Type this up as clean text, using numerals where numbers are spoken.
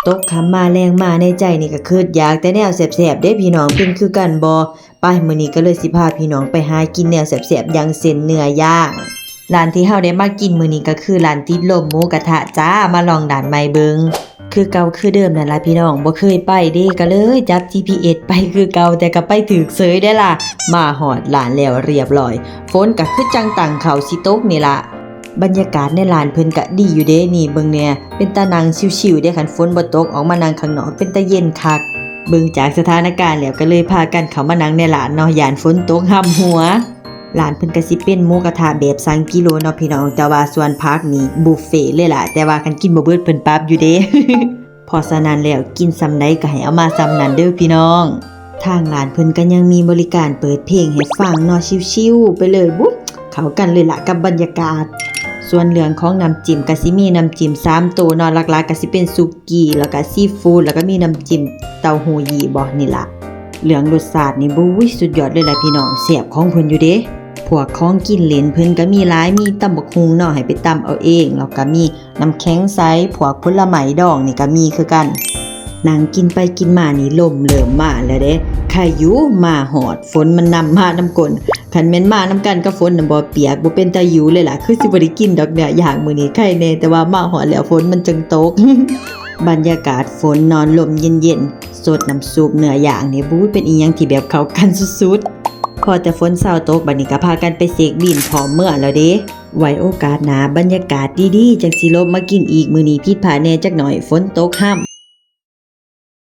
ตกค่ำมาแรงมาในใจนี่ก็คิดอยากแต่แนวแซ่บๆเด้พี่น้องเป็นคือกันบ่ไปมื้อนี้ก็เลยสิพาพี่น้องไปหากินแนวแซ่บๆอย่างเส้นเนื้อย่างร้านที่เฮาได้มากินมื้อนี้ก็คือร้านติดลมหมูกระทะจ้ามาลองด่านใหม่เบิงคือเก่าคือเดิมนั่นล่ะพี่น้องบ่เคยไปเด้ก็เลยจับ GPS ไปคือเก่าแต่ก็ไปถึกเสยได้ล่ะมาฮอดร้านแล้วเรียบร้อยฝนก็คือจังตั้งเขาสิตกนี่ล่ะบรรยากาศในร้านเพิ่นก็ดีอยู่เด้นี่เบิ่งแหน่เป็นตานั่งชิวๆเด้คันฝนบ่ตกออกมานั่งข้างนอกเป็นตาเย็นคักเบิ่งจากสถานการณ์แล้วก็เลยพากันเข้ามานั่งในร้านเนาะย่านฝนตกห้ำหัวร้านเพิ่นก็สิเป็นหมูกระทะแบบสั่งกิโลเนาะพี่น้องแต่ว่าส่วนผักนี่บุฟเฟ่ต์เลยล่ะแต่ว่าคันกินบ่เบิดเพิ่นปรับอยู่เด้ พอฉะนั้นแล้วกินซำใดก็ให้เอามาซำนั้นเด้อพี่น้องทางร้านเพิ่นก็ยังมีบริการเปิดเพลงให้ฟังเนาะชิวๆไปเลยบุ๊บเข้ากันเลยล่ะกับบรรยากาศส่วนเรื่องของน้ำจิ้มก็สิมีน้ำจิ้ม3ตัวเนาะหลักๆก็สิเป็นสุกี้แล้วก็ซีฟู้ดแล้วก็มีน้ำจิ้มเต้าหู้ยี้บ่นี่ล่ะเรื่องรสชาตินี่บุ้ยสุดยอดเลยล่ะพี่น้องแซ่บของเพิ่นอยู่เด้พวกของกินเล่นเพิ่นก็มีหลายมีตำบักหุ่งเนาะให้ไปตำเอาเองแล้วก็มีน้ำแข็งใสพวกผลไม้ดองนี่ก็มีคือกันนั่งกินไปกินมานี่ลมเริ่มมาแล้วเด้ใครอยู่มาหอดฝนมันนำมาน้ำกลคันแม่นมานำกันก็ฝนน่ะบ่เปียกบ่เป็นตาอยู่เลยล่ะคือสิบ่ได้กินดอกเนี่ยอย่างมื้อนี้ใครแน่แต่ว่ามาหอดแล้วฝนมันจึงตก บรรยากาศฝนนอนลมเย็นๆสดน้ำซุปเนื้อย่างนี่บู๊เป็นอีหยังที่แบบเข้ากันสุดๆพอแต่ฝนเศร้าตกบัดนี้ก็พากันไปเสกบินพร้อมเมื่อแล้วเด้ไว้โอกาสหน้าบรรยากาศดีๆจังสิลบมากินอีกมื้อนี้ผิดพลาดแน่จักหน่อยฝนตกห้ำ